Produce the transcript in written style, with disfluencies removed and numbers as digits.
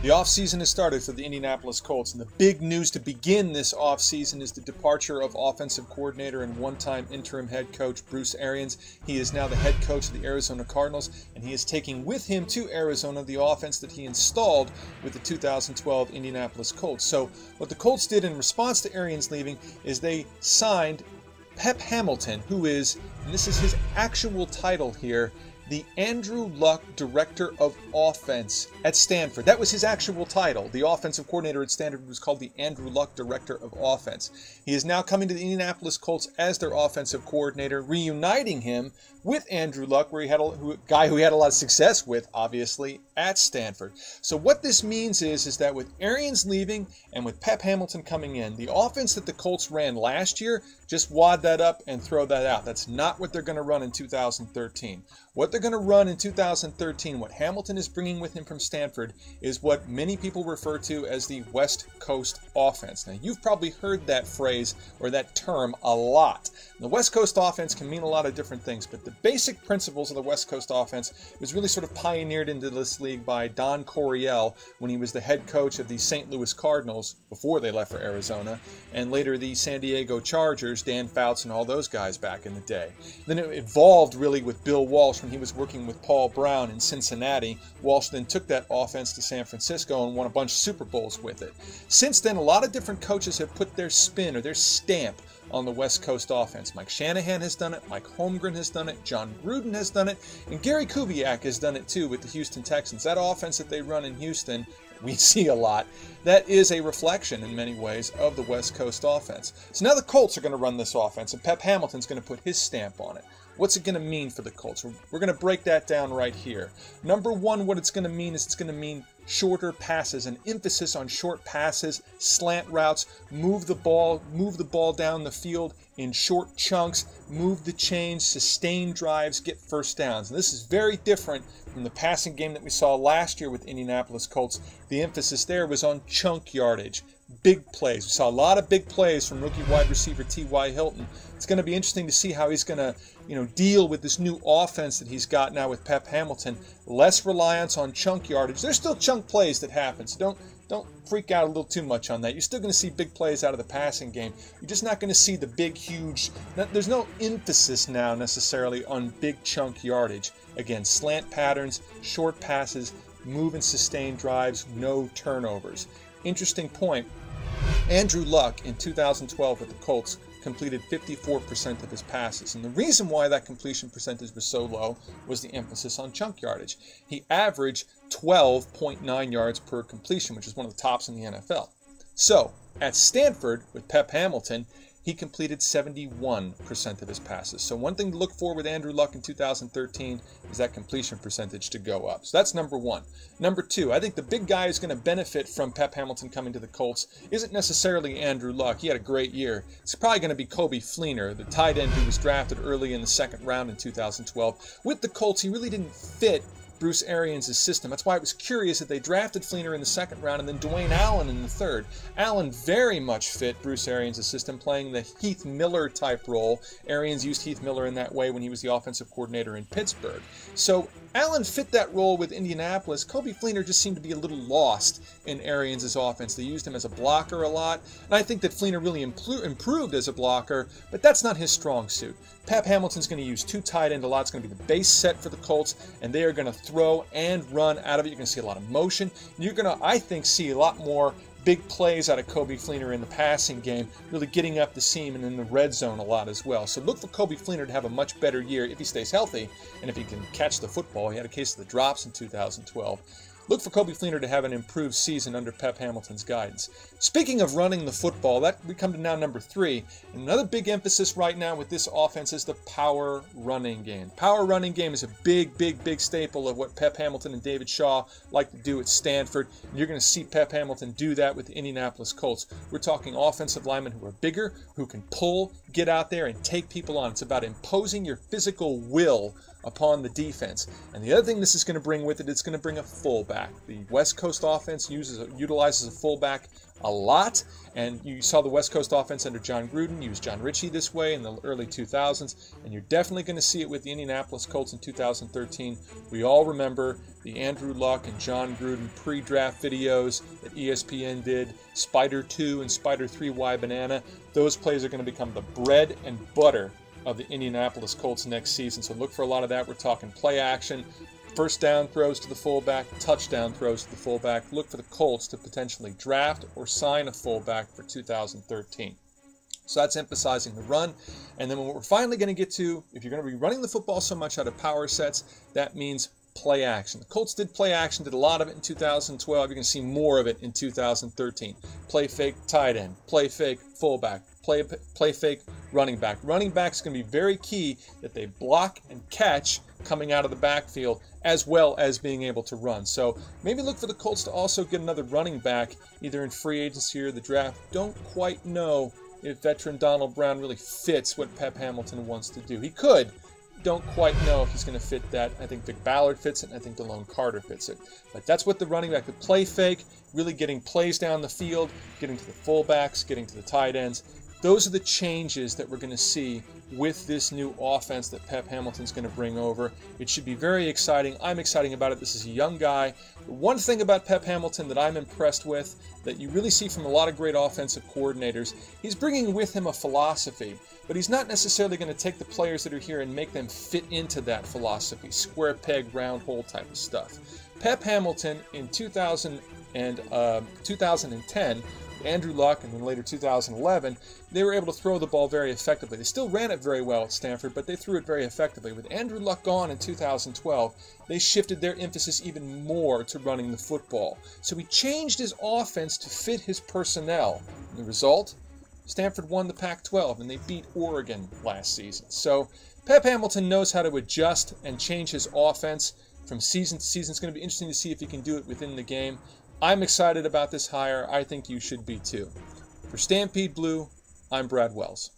The offseason has started for the Indianapolis Colts, and the big news to begin this offseason is the departure of offensive coordinator and one-time interim head coach Bruce Arians. He is now the head coach of the Arizona Cardinals, and he is taking with him to Arizona the offense that he installed with the 2012 Indianapolis Colts. So what the Colts did in response to Arians leaving is they signed Pep Hamilton, who is, and this is his actual title here, the Andrew Luck Director of Offense at Stanford. That was his actual title. The offensive coordinator at Stanford was called the Andrew Luck Director of Offense. He is now coming to the Indianapolis Colts as their offensive coordinator, reuniting him with Andrew Luck, where he had a guy who he had a lot of success with, obviously, at Stanford. So what this means is that with Arians leaving and with Pep Hamilton coming in, the offense that the Colts ran last year, just wad that up and throw that out. That's not what they're going to run in 2013. What they're going to run in 2013, what Hamilton is bringing with him from Stanford, is what many people refer to as the West Coast offense. Now, you've probably heard that phrase or that term a lot. The West Coast offense can mean a lot of different things, but the basic principles of the West Coast offense was really sort of pioneered into this league by Don Coryell when he was the head coach of the St. Louis Cardinals before they left for Arizona, and later the San Diego Chargers, Dan Fouts and all those guys back in the day. Then it evolved really with Bill Walsh when he was working with Paul Brown in Cincinnati. Walsh then took that offense to San Francisco and won a bunch of Super Bowls with it. Since then, a lot of different coaches have put their spin or their stamp on the West Coast offense. Mike Shanahan has done it, Mike Holmgren has done it, John Gruden has done it, and Gary Kubiak has done it too with the Houston Texans. That offense that they run in Houston, we see a lot, that is a reflection in many ways of the West Coast offense. So now the Colts are going to run this offense, and Pep Hamilton's going to put his stamp on it. What's it going to mean for the Colts? We're going to break that down right here. Number one, what it's going to mean is it's going to mean shorter passes, an emphasis on short passes, slant routes, move the ball down the field in short chunks, move the chains, sustain drives, get first downs. And this is very different from the passing game that we saw last year with Indianapolis Colts. The emphasis there was on chunk yardage, big plays. We saw a lot of big plays from rookie wide receiver T.Y. Hilton. It's going to be interesting to see how he's going to deal with this new offense that he's got now with Pep Hamilton. Less reliance on chunk yardage. There's still chunk plays that happen, so don't freak out a little too much on that. You're still going to see big plays out of the passing game. You're just not going to see the big, huge... There's no emphasis now necessarily on big chunk yardage. Again, slant patterns, short passes, move and sustain drives, no turnovers. Interesting point. Andrew Luck in 2012 with the Colts completed 54% of his passes. And the reason why that completion percentage was so low was the emphasis on chunk yardage. He averaged 12.9 yards per completion, which is one of the tops in the NFL. So, at Stanford, with Pep Hamilton, he completed 71% of his passes. So one thing to look for with Andrew Luck in 2013 is that completion percentage to go up. So that's number one. Number two, I think the big guy who's going to benefit from Pep Hamilton coming to the Colts isn't necessarily Andrew Luck. He had a great year. It's probably going to be Coby Fleener, the tight end who was drafted early in the second round in 2012. With the Colts, he really didn't fit Bruce Arians' system. That's why it was curious that they drafted Fleener in the second round and then Dwayne Allen in the third. Allen very much fit Bruce Arians' system, playing the Heath Miller type role. Arians used Heath Miller in that way when he was the offensive coordinator in Pittsburgh. So Allen fit that role with Indianapolis. Coby Fleener just seemed to be a little lost in Arians' offense. They used him as a blocker a lot, and I think that Fleener really improved as a blocker, but that's not his strong suit. Pep Hamilton's going to use two tight end a lot. It's going to be the base set for the Colts, and they are going to throw and run out of it. You're going to see a lot of motion. You're going to, I think, see a lot more big plays out of Coby Fleener in the passing game, really getting up the seam and in the red zone a lot as well. So look for Coby Fleener to have a much better year if he stays healthy and if he can catch the football. He had a case of the drops in 2012. Look for Coby Fleener to have an improved season under Pep Hamilton's guidance. Speaking of running the football, we come to now number three. And another big emphasis right now with this offense is the power running game. Power running game is a big, big, big staple of what Pep Hamilton and David Shaw like to do at Stanford. And you're going to see Pep Hamilton do that with the Indianapolis Colts. We're talking offensive linemen who are bigger, who can pull, get out there, and take people on. It's about imposing your physical will upon the defense. And the other thing this is going to bring with it, it's going to bring a fullback. The West Coast offense utilizes a fullback a lot, and you saw the West Coast offense under John Gruden use John Ritchie this way in the early 2000s, and you're definitely going to see it with the Indianapolis Colts in 2013. We all remember the Andrew Luck and John Gruden pre-draft videos that ESPN did, Spider 2 and Spider 3Y Banana. Those plays are going to become the bread and butter of the Indianapolis Colts next season, so look for a lot of that. We're talking play action, first down throws to the fullback, touchdown throws to the fullback. Look for the Colts to potentially draft or sign a fullback for 2013. So that's emphasizing the run. And then what we're finally going to get to, if you're going to be running the football so much out of power sets, that means play action. The Colts did play action, did a lot of it in 2012. You're going to see more of it in 2013. Play fake tight end, play fake fullback, play fake running back. Running back's going to be very key that they block and catch coming out of the backfield, as well as being able to run. So maybe look for the Colts to also get another running back, either in free agency or the draft. Don't quite know if veteran Donald Brown really fits what Pep Hamilton wants to do. He could. Don't quite know if he's going to fit that. I think Vic Ballard fits it, and I think DeLone Carter fits it. But that's what the running back would play fake, really getting plays down the field, getting to the fullbacks, getting to the tight ends. Those are the changes that we're going to see with this new offense that Pep Hamilton's going to bring over. It should be very exciting. I'm excited about it. This is a young guy. The one thing about Pep Hamilton that I'm impressed with, that you really see from a lot of great offensive coordinators, he's bringing with him a philosophy, but he's not necessarily going to take the players that are here and make them fit into that philosophy, square peg, round hole type of stuff. Pep Hamilton in 2010, Andrew Luck, and then later 2011, they were able to throw the ball very effectively. They still ran it very well at Stanford, but they threw it very effectively. With Andrew Luck gone in 2012, they shifted their emphasis even more to running the football. So he changed his offense to fit his personnel. And the result? Stanford won the Pac-12, and they beat Oregon last season. So Pep Hamilton knows how to adjust and change his offense from season to season. It's going to be interesting to see if he can do it within the game. I'm excited about this hire. I think you should be too. For Stampede Blue, I'm Brad Wells.